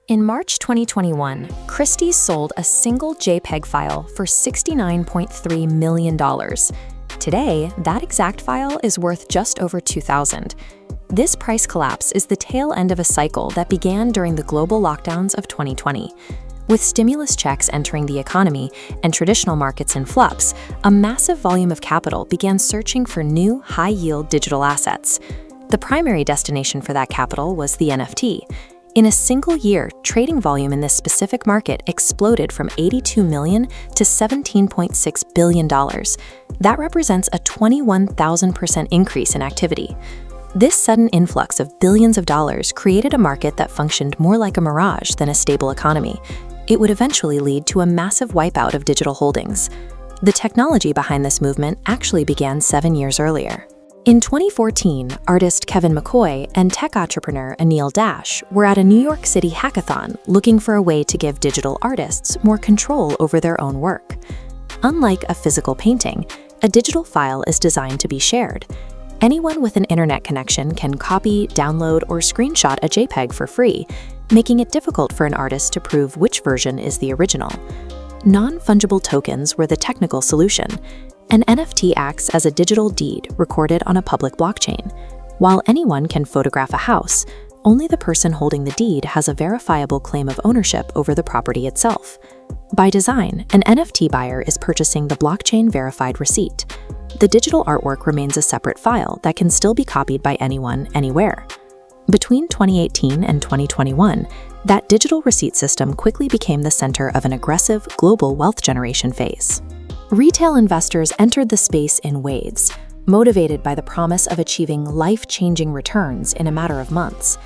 In March 2021, Christie's sold a single JPEG file for $69.3 million. Today, that exact file is worth just over $2,000. This price collapse is the tail end of a cycle that began during the global lockdowns of 2020. With stimulus checks entering the economy and traditional markets in flux, a massive volume of capital began searching for new, high-yield digital assets. The primary destination for that capital was the NFT. In a single year, trading volume in this specific market exploded from $82 million to $17.6 billion. That represents a 21,000% increase in activity. This sudden influx of billions of dollars created a market that functioned more like a mirage than a stable economy. It would eventually lead to a massive wipeout of digital holdings. The technology behind this movement actually began 7 years earlier. In 2014, artist Kevin McCoy and tech entrepreneur Anil Dash were at a New York City hackathon looking for a way to give digital artists more control over their own work. Unlike a physical painting, a digital file is designed to be shared. Anyone with an internet connection can copy, download, or screenshot a JPEG for free, making it difficult for an artist to prove which version is the original. Non-fungible tokens were the technical solution. An NFT acts as a digital deed recorded on a public blockchain. While anyone can photograph a house, only the person holding the deed has a verifiable claim of ownership over the property itself. By design, an NFT buyer is purchasing the blockchain-verified receipt. The digital artwork remains a separate file that can still be copied by anyone, anywhere. Between 2018 and 2021, that digital receipt system quickly became the center of an aggressive global wealth generation phase. Retail investors entered the space in waves, motivated by the promise of achieving life-changing returns in a matter of months.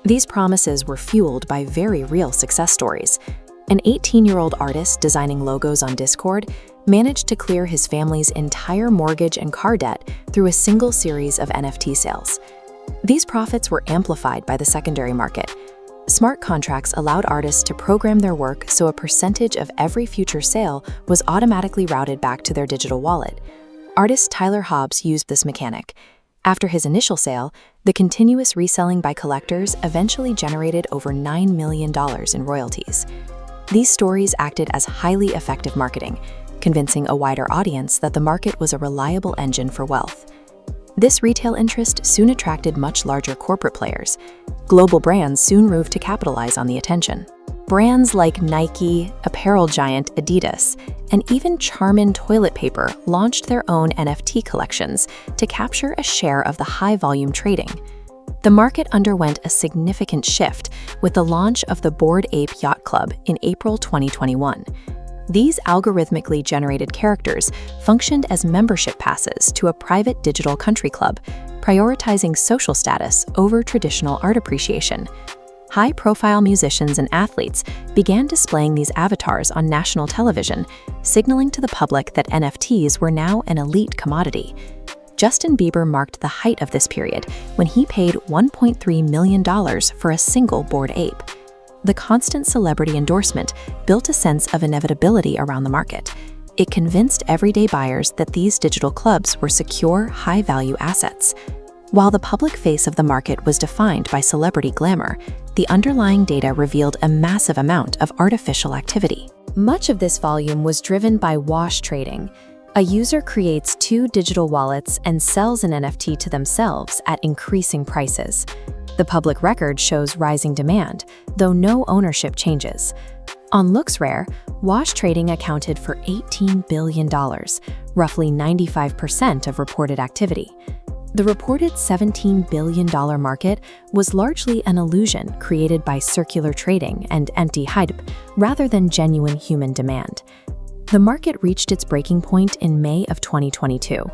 These promises were fueled by very real success stories. An 18-year-old artist designing logos on Discord managed to clear his family's entire mortgage and car debt through a single series of NFT sales. These profits were amplified by the secondary market. Smart contracts allowed artists to program their work so a percentage of every future sale was automatically routed back to their digital wallet. Artist Tyler Hobbs used this mechanic. After his initial sale, the continuous reselling by collectors eventually generated over $9 million in royalties. These stories acted as highly effective marketing, convincing a wider audience that the market was a reliable engine for wealth. This retail interest soon attracted much larger corporate players. Global brands soon moved to capitalize on the attention. Brands like Nike, apparel giant Adidas, and even Charmin toilet paper launched their own NFT collections to capture a share of the high-volume trading. The market underwent a significant shift with the launch of the Bored Ape Yacht Club in April 2021. These algorithmically generated characters functioned as membership passes to a private digital country club, prioritizing social status over traditional art appreciation. High-profile musicians and athletes began displaying these avatars on national television, signaling to the public that NFTs were now an elite commodity. Justin Bieber marked the height of this period when he paid $1.3 million for a single Bored Ape. The constant celebrity endorsement built a sense of inevitability around the market. It convinced everyday buyers that these digital clubs were secure, high-value assets. While the public face of the market was defined by celebrity glamour, the underlying data revealed a massive amount of artificial activity. Much of this volume was driven by wash trading. A user creates two digital wallets and sells an NFT to themselves at increasing prices. The public record shows rising demand, though no ownership changes. On LooksRare, wash trading accounted for $18 billion, roughly 95% of reported activity. The reported $17 billion market was largely an illusion created by circular trading and empty hype, rather than genuine human demand. The market reached its breaking point in May of 2022.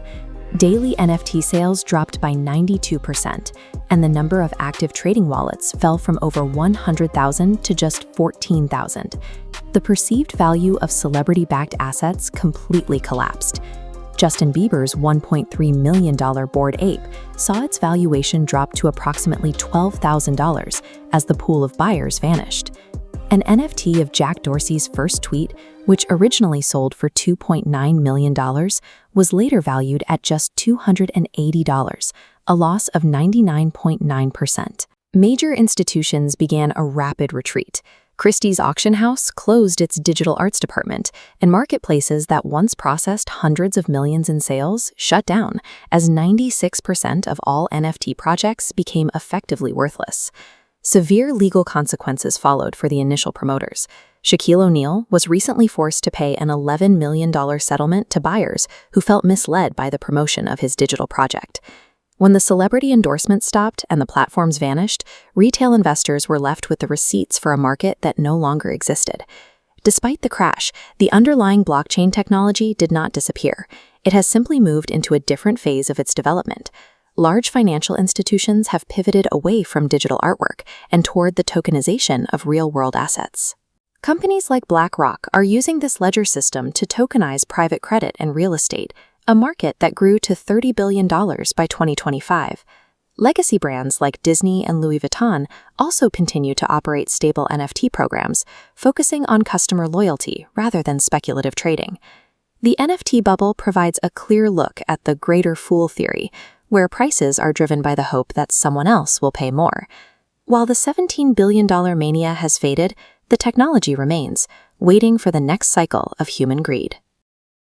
Daily NFT sales dropped by 92%, and the number of active trading wallets fell from over 100,000 to just 14,000. The perceived value of celebrity-backed assets completely collapsed. Justin Bieber's $1.3 million Bored Ape saw its valuation drop to approximately $12,000 as the pool of buyers vanished. An NFT of Jack Dorsey's first tweet, which originally sold for $2.9 million, was later valued at just $280, a loss of 99.9%. Major institutions began a rapid retreat. Christie's auction house closed its digital arts department, and marketplaces that once processed hundreds of millions in sales shut down, as 96% of all NFT projects became effectively worthless. Severe legal consequences followed for the initial promoters. Shaquille O'Neal was recently forced to pay an $11 million settlement to buyers who felt misled by the promotion of his digital project. When the celebrity endorsements stopped and the platforms vanished, retail investors were left with the receipts for a market that no longer existed. Despite the crash, the underlying blockchain technology did not disappear. It has simply moved into a different phase of its development. Large financial institutions have pivoted away from digital artwork and toward the tokenization of real-world assets. Companies like BlackRock are using this ledger system to tokenize private credit and real estate, a market that grew to $30 billion by 2025. Legacy brands like Disney and Louis Vuitton also continue to operate stable NFT programs, focusing on customer loyalty rather than speculative trading. The NFT bubble provides a clear look at the greater fool theory, where prices are driven by the hope that someone else will pay more. While the $17 billion mania has faded, the technology remains, waiting for the next cycle of human greed.